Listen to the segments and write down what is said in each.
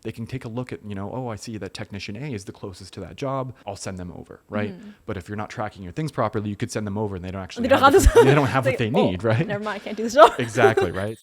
they can take a look at, oh, I see that technician A is the closest to that job. I'll send them over, right? But if you're not tracking your things properly, you could send them over and they don't actually they don't have what they need, right? Never mind, I can't do this job. Exactly, right?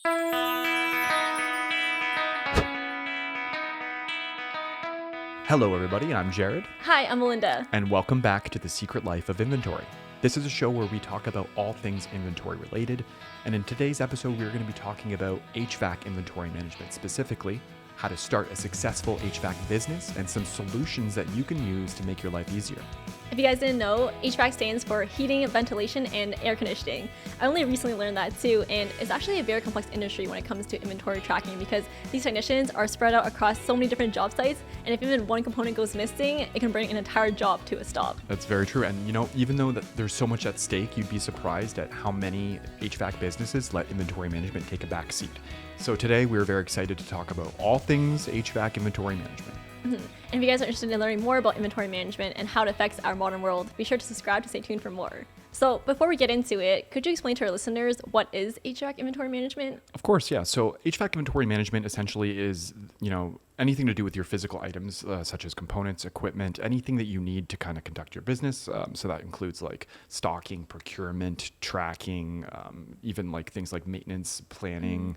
Hello, everybody. I'm Jared. Hi, I'm Melinda. And welcome back to The Secret Life of Inventory. This is a show where we talk about all things inventory related. And in today's episode, we're going to be talking about HVAC inventory management, specifically how to start a successful HVAC business and some solutions that you can use to make your life easier. If you guys didn't know, HVAC stands for heating, ventilation, and air conditioning. I only recently learned that too, and it's actually a very complex industry when it comes to inventory tracking because these technicians are spread out across so many different job sites, and if even one component goes missing, it can bring an entire job to a stop. That's very true. And even though that there's so much at stake, you'd be surprised at how many HVAC businesses let inventory management take a back seat. So today we're very excited to talk about all things HVAC inventory management. And if you guys are interested in learning more about inventory management and how it affects our modern world, be sure to subscribe to stay tuned for more. So before we get into it, could you explain to our listeners what is HVAC inventory management? Of course, yeah. So HVAC inventory management essentially is, anything to do with your physical items, such as components, equipment, anything that you need to kind of conduct your business. So that includes like stocking, procurement, tracking, even like things like maintenance, planning,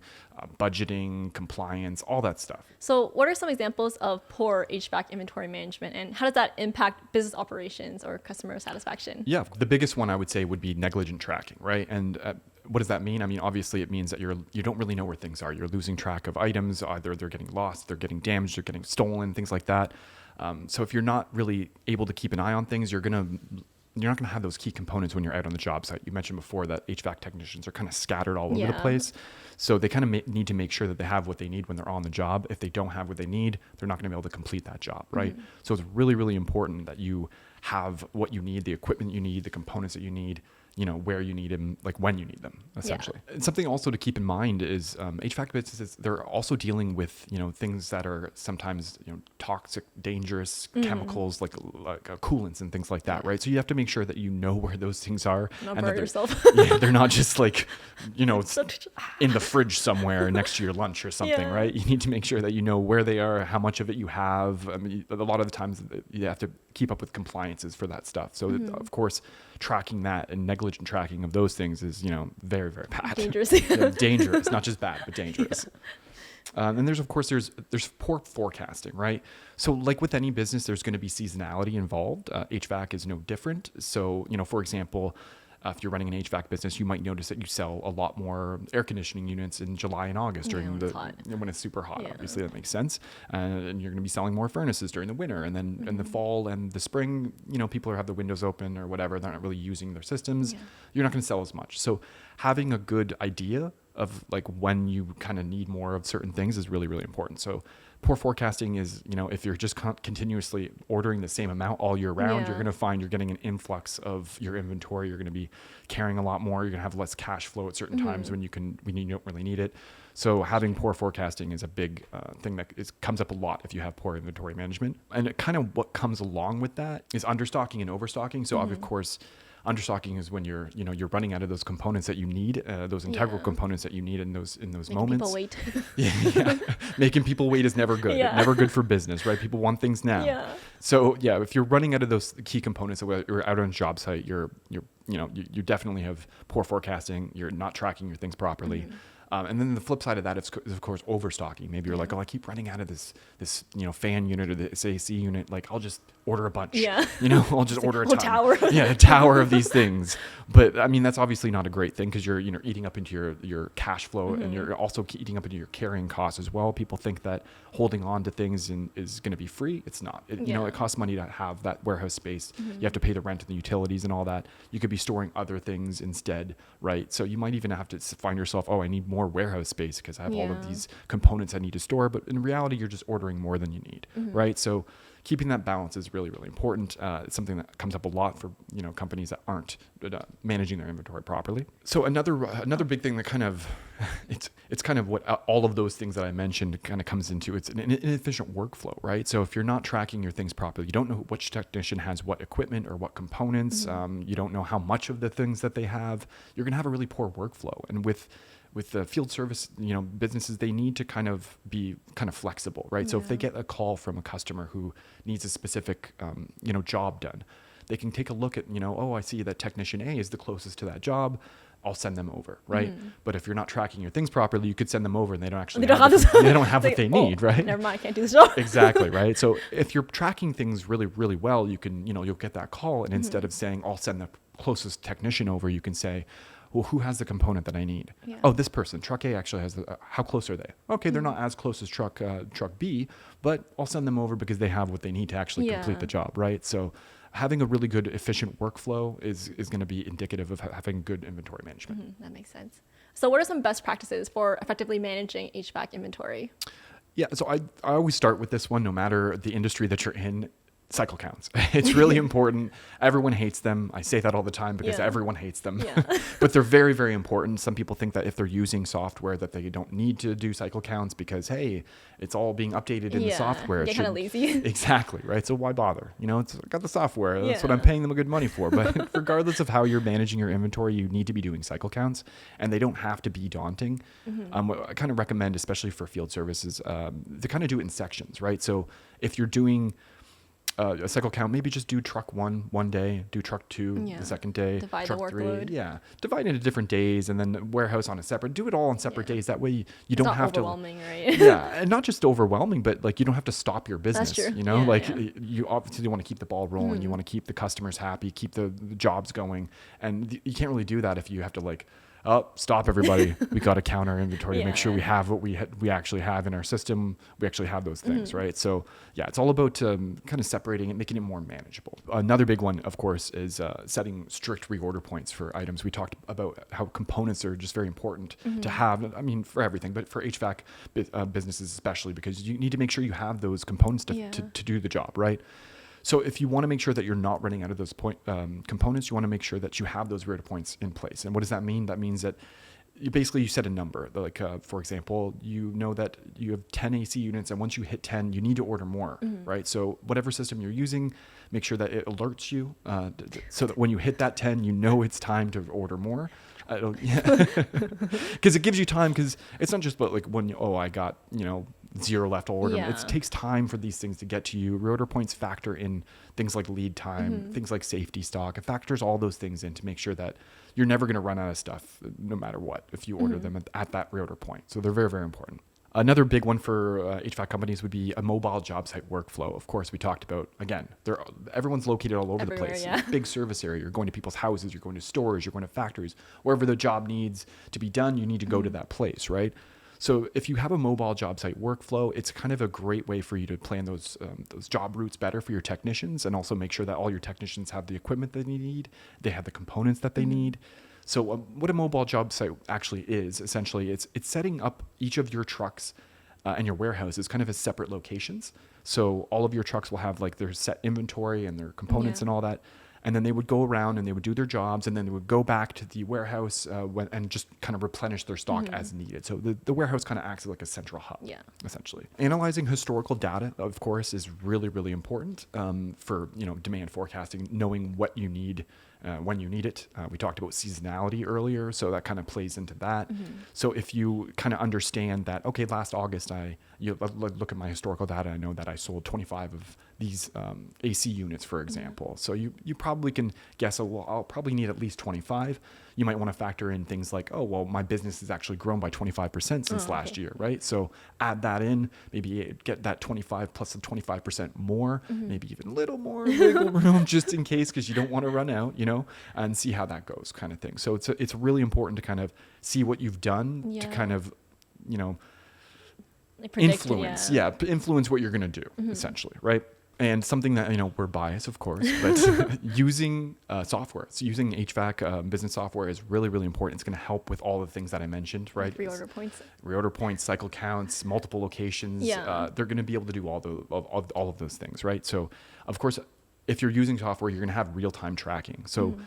budgeting, compliance, all that stuff. So what are some examples of poor HVAC inventory management, and how does that impact business operations or customer satisfaction? Yeah, the biggest one I would say would be negligent tracking, right? And what does that mean? I mean, obviously it means that you don't really know where things are. You're losing track of items. Either they're getting lost, they're getting damaged, they're getting stolen, things like that. So if you're not really able to keep an eye on things, you're not going to have those key components when you're out on the job site. You mentioned before that HVAC technicians are kind of scattered all over the place. So they kind of need to make sure that they have what they need when they're on the job. If they don't have what they need, they're not going to be able to complete that job, right? So it's really, really important that you have what you need, the equipment you need, the components that you need, where you need them, like when you need them, essentially. And something also to keep in mind is HVAC businesses, they're also dealing with, things that are sometimes, toxic, dangerous chemicals like coolants and things like that, right? So you have to make sure that you know where those things are. Not burn yourself. They're not just like, in the fridge somewhere next to your lunch or something, right? You need to make sure that you know where they are, how much of it you have. I mean, a lot of the times you have to keep up with compliances for that stuff. So of course, tracking that and negligent tracking of those things is, very, very bad. Dangerous. Dangerous, not just bad, but dangerous. And there's poor forecasting, right? So like with any business, there's going to be seasonality involved. HVAC is no different. So, for example, if you're running an HVAC business, you might notice that you sell a lot more air conditioning units in July and August when it's super hot. Obviously, that makes sense. And you're going to be selling more furnaces during the winter, and then in the fall and the spring, people have the windows open or whatever. They're not really using their systems. You're not going to sell as much. So having a good idea of like when you kind of need more of certain things is really, really important. So poor forecasting is, if you're just continuously ordering the same amount all year round, you're going to find you're getting an influx of your inventory. You're going to be carrying a lot more. You're going to have less cash flow at certain times when you don't really need it. So having poor forecasting is a big thing that comes up a lot if you have poor inventory management. And it kind of what comes along with that is understocking and overstocking. So of course, understocking is when you're running out of those components that you need, those integral components that you need in those moments. Making people wait. Making people wait is never good. Never good for business, right? People want things now. So if you're running out of those key components, or out on a job site, you definitely have poor forecasting. You're not tracking your things properly. And then the flip side of that is of course overstocking. Maybe you're like, I keep running out of this fan unit or this AC unit. Like I'll just order a bunch. I'll just order a ton. Tower. A tower of these things. But I mean, that's obviously not a great thing because you're eating up into your cash flow and you're also eating up into your carrying costs as well. People think that holding on to things is going to be free. It's not. It costs money to have that warehouse space. You have to pay the rent and the utilities and all that. You could be storing other things instead, right? So you might even have to find yourself, I need more warehouse space because I have all of these components I need to store. But in reality, you're just ordering more than you need, right? So keeping that balance is really, really important. It's something that comes up a lot for companies that aren't managing their inventory properly. So another big thing that kind of it's kind of what all of those things that I mentioned kind of comes into. It's an inefficient workflow, right? So if you're not tracking your things properly, you don't know which technician has what equipment or what components. You don't know how much of the things that they have. You're going to have a really poor workflow. And with with the field service, businesses, they need to kind of be kind of flexible, right? So if they get a call from a customer who needs a specific, job done, they can take a look at, oh, I see that technician A is the closest to that job. I'll send them over, right? But if you're not tracking your things properly, you could send them over and they don't actually they don't have what they need, right? Never mind, I can't do this job. Exactly, right? So if you're tracking things really, really well, you can, you'll get that call, and instead of saying, I'll send the closest technician over, you can say, well, who has the component that I need? Yeah. Oh, this person, truck A actually has how close are they? Okay, they're not as close as truck B, but I'll send them over because they have what they need to actually complete the job, right? So having a really good, efficient workflow is going to be indicative of having good inventory management. That makes sense. So what are some best practices for effectively managing HVAC inventory? Yeah, so I always start with this one, no matter the industry that you're in. Cycle counts. It's really important. Everyone hates them. I say that all the time because everyone hates them, but they're very, very important. Some people think that if they're using software that they don't need to do cycle counts because, hey, it's all being updated in the software. Get kind of lazy. Exactly, right? So why bother? It's got the software. That's what I'm paying them good money for. But regardless of how you're managing your inventory, you need to be doing cycle counts, and they don't have to be daunting. What I kind of recommend, especially for field services, to kind of do it in sections, right? So if you're doing a cycle count, maybe just do truck one day, do truck two the second day, divide truck the workload. three, divide into different days, and then warehouse on a separate. Do it all on separate days. That way you don't have to. It's not overwhelming, right? And not just overwhelming, but like you don't have to stop your business. That's true. You obviously want to keep the ball rolling. You want to keep the customers happy, keep the jobs going, and you can't really do that if you have to like. Oh, stop everybody. We got to count our inventory to make sure we have what we actually have in our system. We actually have those things, right? So it's all about kind of separating it, making it more manageable. Another big one, of course, is setting strict reorder points for items. We talked about how components are just very important to have. I mean, for everything, but for HVAC businesses especially, because you need to make sure you have those components to do the job, right? So if you want to make sure that you're not running out of those components, you want to make sure that you have those reorder points in place. And what does that mean? That means that you set a number. Like, for example, you know that you have 10 AC units, and once you hit 10, you need to order more, right? So whatever system you're using, make sure that it alerts you so that when you hit that 10, you know it's time to order more. Because it gives you time, because it's not just about like when I got 0 left, I'll order them. It takes time for these things to get to you. Reorder points factor in things like lead time, things like safety stock. It factors all those things in to make sure that you're never going to run out of stuff no matter what if you order them at that reorder point. So they're very, very important. Another big one for HVAC companies would be a mobile job site workflow. Of course, we talked about, again, everyone's located all over the place. Big service area. You're going to people's houses, you're going to stores, you're going to factories. Wherever the job needs to be done, you need to go to that place, right? So if you have a mobile job site workflow, it's kind of a great way for you to plan those job routes better for your technicians, and also make sure that all your technicians have the equipment that they need, they have the components that they need. So what a mobile job site actually is, essentially, it's setting up each of your trucks and your warehouses kind of as separate locations. So all of your trucks will have like their set inventory and their components and all that. And then they would go around and they would do their jobs, and then they would go back to the warehouse and just kind of replenish their stock as needed. So the warehouse kind of acts like a central hub, essentially. Analyzing historical data, of course, is really, really important for demand forecasting, knowing what you need when you need it. We talked about seasonality earlier, so that kind of plays into that. So if you kind of understand that, okay, last August, you look at my historical data, I know that I sold 25 of these AC units, for example. So you probably can guess, I'll probably need at least 25. You might want to factor in things like, my business has actually grown by 25% since last year, right? So add that in, maybe get that 25 plus the 25% more, maybe even a little more wiggle room just in case, because you don't want to run out, and see how that goes, kind of thing. So it's really important to kind of see what you've done to kind of, influence what you're going to do, essentially, right? And something that, we're biased, of course, but using software, so using HVAC business software is really, really important. It's going to help with all the things that I mentioned, right? Reorder points, cycle counts, multiple locations. They're going to be able to do all of those things, right? So, of course, if you're using software, you're going to have real-time tracking. So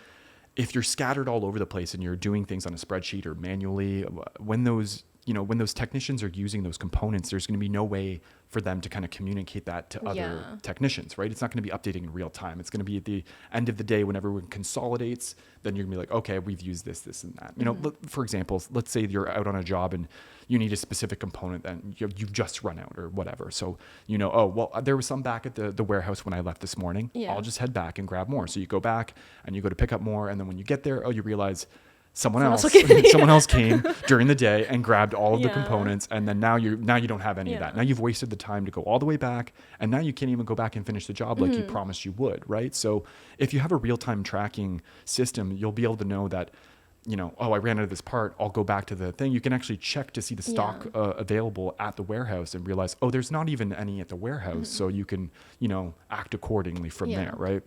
if you're scattered all over the place and you're doing things on a spreadsheet or manually, when those when those technicians are using those components, there's going to be no way for them to kind of communicate that to other technicians, right? It's not going to be updating in real time. It's going to be at the end of the day when everyone consolidates, then you're going to be like, okay, we've used this and that. For example, let's say you're out on a job and you need a specific component and you've just run out or whatever. So, there was some back at the warehouse when I left this morning. Yeah. I'll just head back and grab more. So you go back and you go to pick up more. And then when you get there, you realize someone else came during the day and grabbed all of the components, and then now you don't have any of that. Now you've wasted the time to go all the way back, and now you can't even go back and finish the job like you promised you would, right? So if you have a real-time tracking system, you'll be able to know that, I ran out of this part, I'll go back to the thing. You can actually check to see the stock available at the warehouse and realize, there's not even any at the warehouse. So you can, act accordingly from there, right?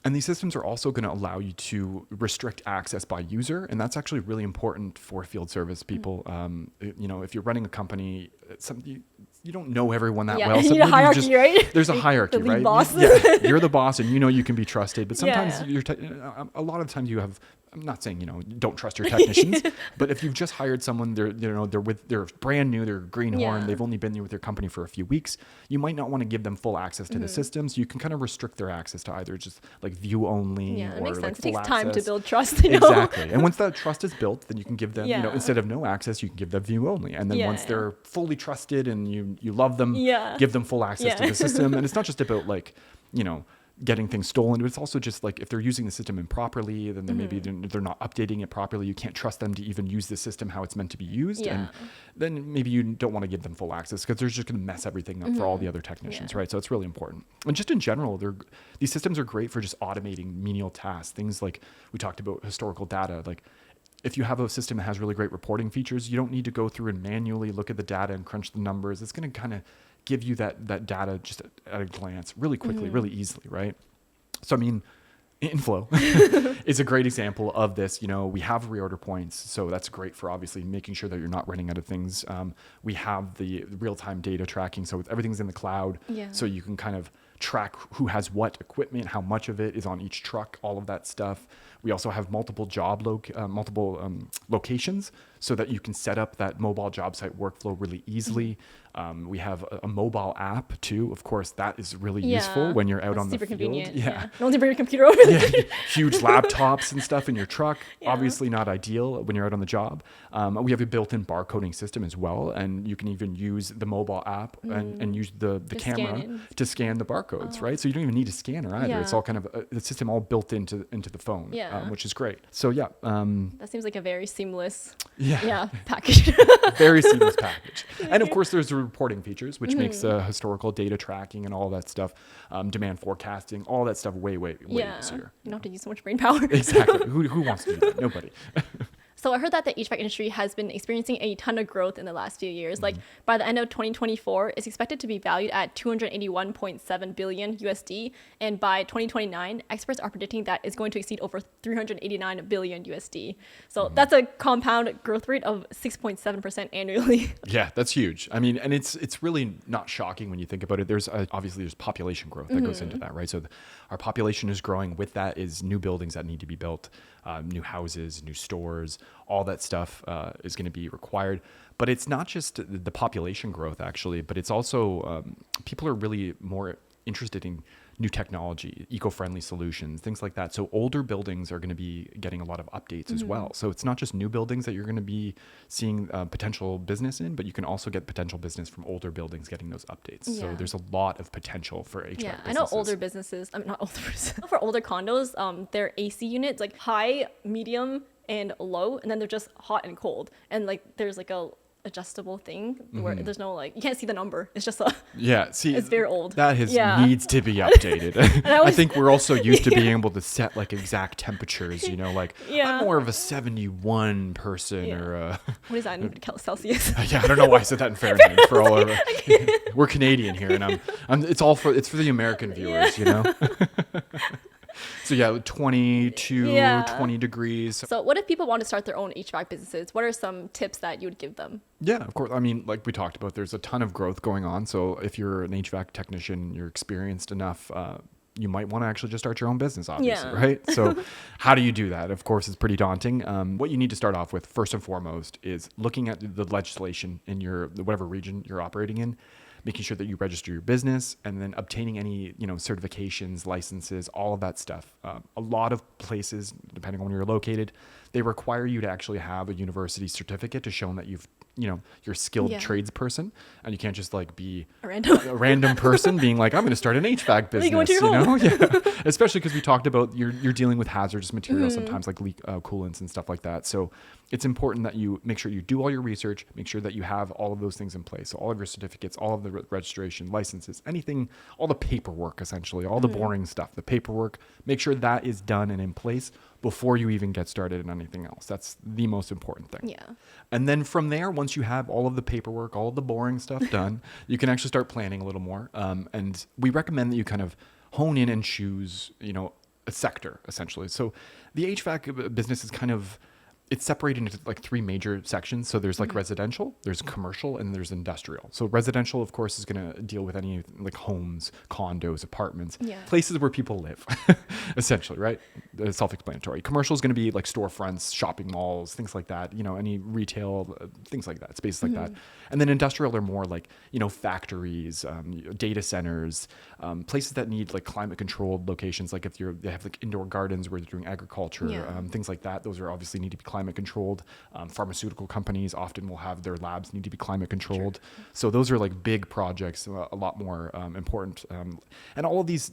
And these systems are also going to allow you to restrict access by user. And that's actually really important for field service people. If you're running a company, you don't know everyone that well. You need a hierarchy, right? There's a hierarchy, the lead right? boss. You're the boss and you can be trusted. But sometimes a lot of times you have, I'm not saying, don't trust your technicians, but if you've just hired someone, they're brand new, they're greenhorn, they've only been with their company for a few weeks, you might not want to give them full access to the systems. You can kind of restrict their access to either just like view only or it makes sense. like It takes full time access. to build trust. Exactly. And once that trust is built, then you can give them, instead of no access, you can give them view only. And then once they're fully trusted and you love them, give them full access to the system. And it's not just about like, getting things stolen, but it's also just like if they're using the system improperly, then maybe they're not updating it properly. You can't trust them to even use the system how it's meant to be used. And then maybe you don't want to give them full access because they're just going to mess everything up for all the other technicians, right? So it's really important. And just in general, these systems are great for just automating menial tasks. Things like we talked about historical data, like if you have a system that has really great reporting features, you don't need to go through and manually look at the data and crunch the numbers. It's going to kind of give you that data just at a glance really quickly, really easily, right? So, I mean, inFlow is a great example of this. We have reorder points, so that's great for obviously making sure that you're not running out of things. We have the real-time data tracking, so everything's in the cloud, so you can kind of track who has what equipment, how much of it is on each truck, all of that stuff. We also have multiple locations so that you can set up that mobile job site workflow really easily. We have a mobile app too. Of course, that is really useful when you're out on the field. Super convenient. Yeah. No one's bring your computer over there. Huge laptops and stuff in your truck. Obviously not ideal when you're out on the job. We have a built-in barcoding system as well, and you can even use the mobile app and use the camera to scan the barcodes, right? So you don't even need a scanner either. It's all kind of the system all built into the phone, which is great. So that seems like a very seamless package. Very seamless package. And of course, there's the reporting features, which makes historical data tracking and all that stuff, demand forecasting, all that stuff way easier. You don't have to use so much brain power. Exactly. Who wants to do that? Nobody. So I heard that the HVAC industry has been experiencing a ton of growth in the last few years. Like by the end of 2024, it's expected to be valued at 281.7 billion USD. And by 2029, experts are predicting that it's going to exceed over 389 billion USD. So that's a compound growth rate of 6.7% annually. Yeah, that's huge. I mean, and it's really not shocking when you think about it. There's obviously there's population growth that goes into that, right? So our population is growing. With that is new buildings that need to be built, new houses, new stores. All that stuff is going to be required. But it's not just the population growth, actually, but it's also people are really more interested in new technology, eco-friendly solutions, things like that. So older buildings are going to be getting a lot of updates as well. So it's not just new buildings that you're going to be seeing potential business in, but you can also get potential business from older buildings getting those updates. So there's a lot of potential for HVAC businesses. I know older businesses, I mean, not older businesses, for older condos, their AC units, like high, medium, and low, and then they're just hot and cold. And like there's like a adjustable thing where there's no you can't see the number. It's just it's very old. That needs to be updated. I think we're also used to being able to set like exact temperatures, I'm more of a 71 person or a what is that in Celsius? I don't know why I said that in Fahrenheit for all over. We're Canadian here, and it's for the American viewers, So 20 degrees. So what if people want to start their own HVAC businesses? What are some tips that you would give them? Yeah, of course. I mean, like we talked about, there's a ton of growth going on. So if you're an HVAC technician, you're experienced enough, you might want to actually just start your own business, obviously, Yeah. right? So how do you do that? Of course, it's pretty daunting. What you need to start off with, first and foremost, is looking at the legislation in your whatever region you're operating in, making sure that you register your business, and then obtaining any, certifications, licenses, all of that stuff. A lot of places, depending on where you're located, they require you to actually have a university certificate to show that you're a skilled Yeah. tradesperson, and you can't just like be A random. a random person being like, I'm going to start an HVAC business, go into your home. Yeah. Especially because we talked about you're dealing with hazardous materials sometimes, like leak coolants and stuff like that. So it's important that you make sure you do all your research, make sure that you have all of those things in place. So all of your certificates, all of the registration, licenses, anything, all the paperwork, essentially, all the boring stuff, the paperwork, make sure that is done and in place before you even get started in anything else. That's the most important thing. Yeah. And then from there, once you have all of the paperwork, all of the boring stuff done, you can actually start planning a little more. And we recommend that you kind of hone in and choose, a sector, essentially. So the HVAC business is it's separated into like three major sections. So there's like residential, there's commercial, and there's industrial. So residential, of course, is going to deal with any like homes, condos, apartments, Yeah. places where people live, essentially, right? It's self-explanatory. Commercial is going to be like storefronts, shopping malls, things like that, any retail, things like that, spaces like that. And then industrial are more like, factories, data centers, places that need like climate controlled locations. Like if they have like indoor gardens where they're doing agriculture, Yeah. things like that. Those are obviously need to be climate controlled. Pharmaceutical companies often will have their labs need to be climate controlled. So those are like big projects, a lot more important. And all of these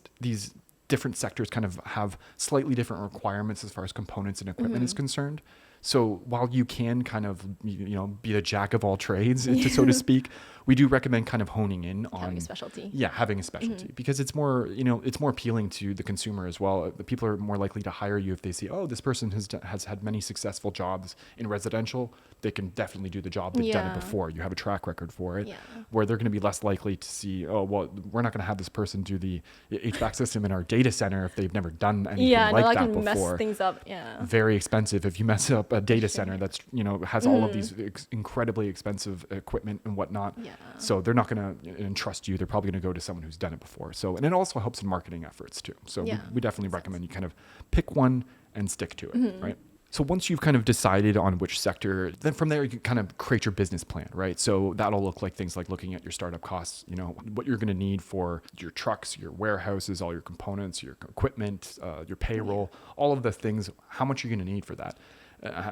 different sectors kind of have slightly different requirements as far as components and equipment is concerned. So while you can kind of, be the jack of all trades, so to speak, we do recommend kind of honing in on Having a specialty. Yeah, having a specialty because it's more, it's more appealing to the consumer as well. The people are more likely to hire you if they see, oh, this person has had many successful jobs in residential. They can definitely do the job. They've done it Yeah. before. You have a track record for it. Yeah. Where they're going to be less likely to see, oh, well, we're not going to have this person do the HVAC system in our data center if they've never done anything Yeah, like no, that that can before. mess things up. Yeah. Very expensive if you mess up a data center that's has all of these incredibly expensive equipment and whatnot. Yeah. So they're not going to entrust you. They're probably going to go to someone who's done it before. So, and it also helps in marketing efforts too. So Yeah. we definitely recommend you kind of pick one and stick to it, right? So once you've kind of decided on which sector, then from there you can kind of create your business plan, right? So that'll look like things like looking at your startup costs, what you're going to need for your trucks, your warehouses, all your components, your equipment, your payroll, all of the things. How much you're going to need for that?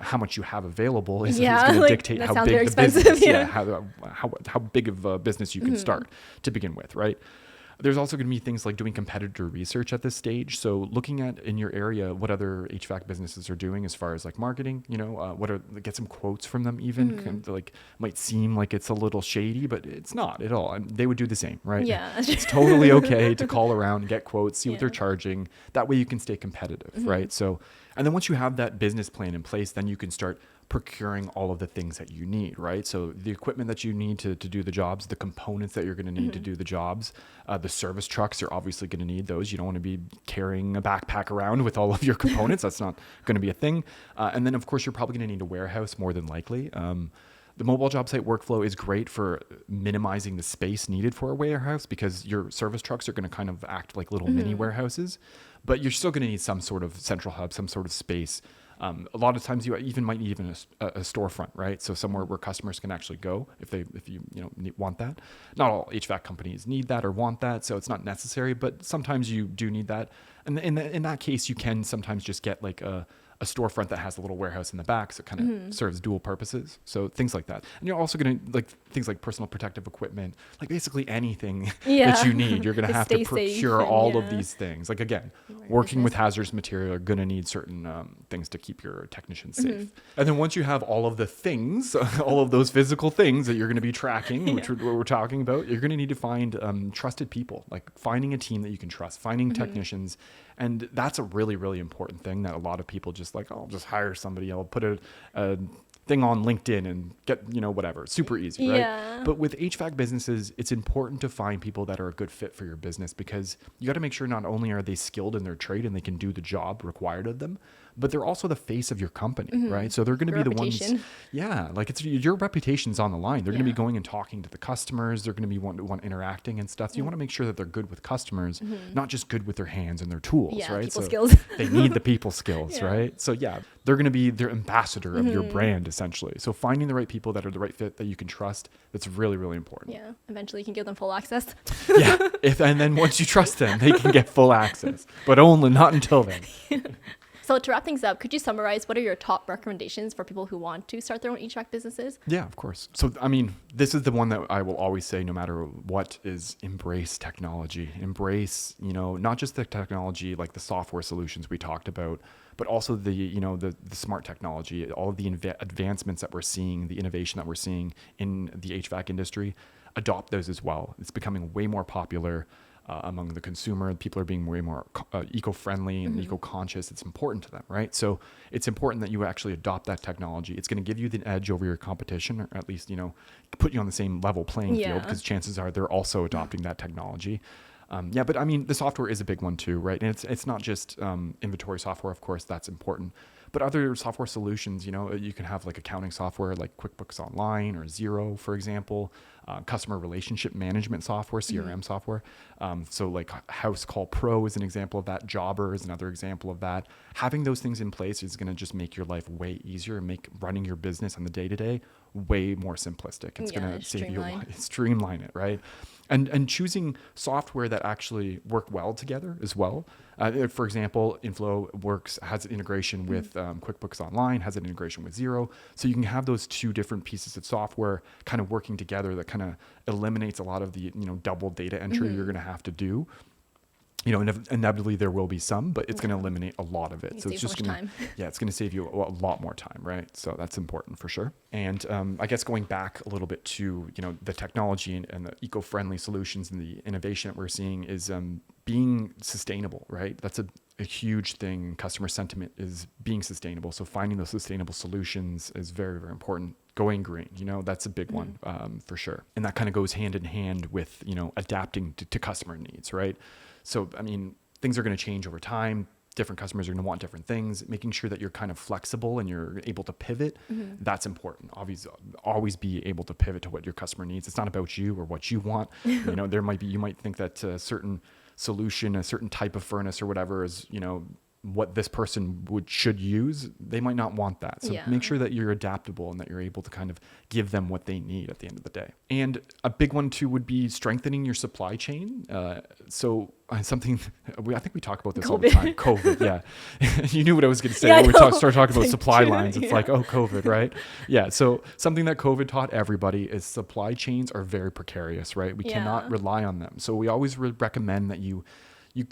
How much you have available is Yeah, going to like, dictate that how sounds big very the expensive, business, yeah. how big of a business you can start to begin with, right? There's also going to be things like doing competitor research at this stage. So looking at in your area what other HVAC businesses are doing as far as like marketing, get some quotes from them even. Kind of like might seem like it's a little shady, but it's not at all. And they would do the same, right? Yeah. It's totally okay to call around, get quotes, see what they're Yeah. charging. That way you can stay competitive, right? So, and then once you have that business plan in place, then you can start procuring all of the things that you need, right? So the equipment that you need to do the jobs, the components that you're going to need to do the jobs, the service trucks, you're obviously going to need those. You don't want to be carrying a backpack around with all of your components. That's not going to be a thing. And then of course, you're probably going to need a warehouse more than likely. The mobile job site workflow is great for minimizing the space needed for a warehouse because your service trucks are going to kind of act like little mini warehouses, but you're still going to need some sort of central hub, some sort of space. A lot of times you even might need even a storefront, right? So somewhere where customers can actually go if you want that. Not all HVAC companies need that or want that, so it's not necessary, but sometimes you do need that. And in that case, you can sometimes just get like a storefront that has a little warehouse in the back, so it kind of serves dual purposes. So things like that. And you're also going to like things like personal protective equipment, like basically anything that you need. You're going to have to Stay safe procure and, all of yeah. these things. Like again, Your working with business. hazardous material, you're going to need certain things to keep your technicians safe. And then once you have all of the things, all of those physical things that you're going to be tracking, which we're talking about, you're going to need to find trusted people, like finding a team that you can trust, finding technicians. And that's a really, really important thing that a lot of people just like, oh, I'll just hire somebody. I'll put a thing on LinkedIn and get, whatever. Super easy, right? Yeah. But with HVAC businesses, it's important to find people that are a good fit for your business, because you got to make sure not only are they skilled in their trade and they can do the job required of them, but they're also the face of your company, right? So they're going to be the ones, like it's your reputation's on the line. They're going to be going and talking to the customers. They're going to be one interacting and stuff. So you want to make sure that they're good with customers, not just good with their hands and their tools, right? People so skills. they need the people skills, right? So they're going to be their ambassador of your brand, essentially. So finding the right people that are the right fit that you can trust, that's really, really important. Yeah. Eventually you can give them full access. And then once you trust them, they can get full access, but not until then. So to wrap things up, could you summarize what are your top recommendations for people who want to start their own HVAC businesses? Yeah, of course. So, this is the one that I will always say, no matter what, is embrace technology. Embrace, not just the technology, like the software solutions we talked about, but also the smart technology, all of the advancements that we're seeing, the innovation that we're seeing in the HVAC industry. Adopt those as well. It's becoming way more popular among the consumer. People are being way more eco-friendly and eco-conscious. It's important to them, right? So it's important that you actually adopt that technology. It's going to give you the edge over your competition, or at least, put you on the same level playing field, because chances are they're also adopting that technology. But the software is a big one too, right? And it's not just inventory software, of course, that's important. But other software solutions, you can have like accounting software like QuickBooks Online or Xero, for example, customer relationship management software, CRM software. So like House Call Pro is an example of that. Jobber is another example of that. Having those things in place is going to just make your life way easier and make running your business on the day-to-day way more simplistic. It's going to save you, streamline it, right? And choosing software that actually work well together as well. For example, inFlow has an integration with QuickBooks Online, has an integration with Xero. So you can have those two different pieces of software kind of working together. That kind of eliminates a lot of the double data entry you're going to have to do. Inevitably there will be some, but it's going to eliminate a lot of it. So it's just going to, it's going to save you a lot more time, right? So that's important for sure. And I guess going back a little bit to, the technology and the eco-friendly solutions and the innovation that we're seeing is being sustainable, right? That's a huge thing. Customer sentiment is being sustainable. So finding those sustainable solutions is very, very important. Going green, that's a big one for sure. And that kind of goes hand in hand with, adapting to customer needs, right? So, things are going to change over time. Different customers are going to want different things. Making sure that you're kind of flexible and you're able to pivot, that's important. Obviously, always be able to pivot to what your customer needs. It's not about you or what you want. You might think that a certain solution, a certain type of furnace or whatever is, what this person should use. They might not want that. So make sure that you're adaptable and that you're able to kind of give them what they need at the end of the day. And a big one too would be strengthening your supply chain. Something I think we talk about this all the time. COVID, yeah. You knew what I was going to say when we start talking about supply lines. It's like, COVID, right? Yeah. So something that COVID taught everybody is supply chains are very precarious, right? We cannot rely on them. So we always recommend that you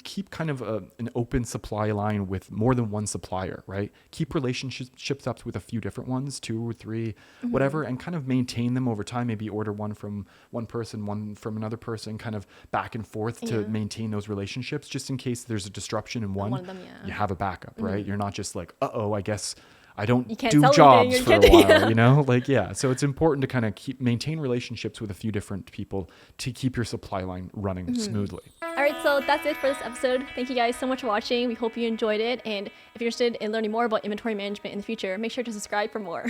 keep kind of an open supply line with more than one supplier, right? Keep relationships up with a few different ones, 2 or 3, whatever, and kind of maintain them over time. Maybe order one from one person, one from another person, kind of back and forth to maintain those relationships, just in case there's a disruption in one of them, you have a backup, right? You're not just like, I guess I don't do jobs for a while, So it's important to kind of maintain relationships with a few different people to keep your supply line running smoothly. All right, so that's it for this episode. Thank you guys so much for watching. We hope you enjoyed it. And if you're interested in learning more about inventory management in the future, make sure to subscribe for more.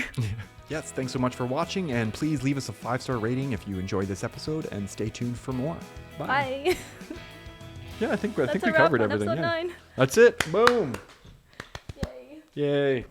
Yes, thanks so much for watching. And please leave us a 5-star rating if you enjoyed this episode, and stay tuned for more. Bye. Yeah, I think we covered everything. Episode 9. That's it. Boom. Yay. Yay.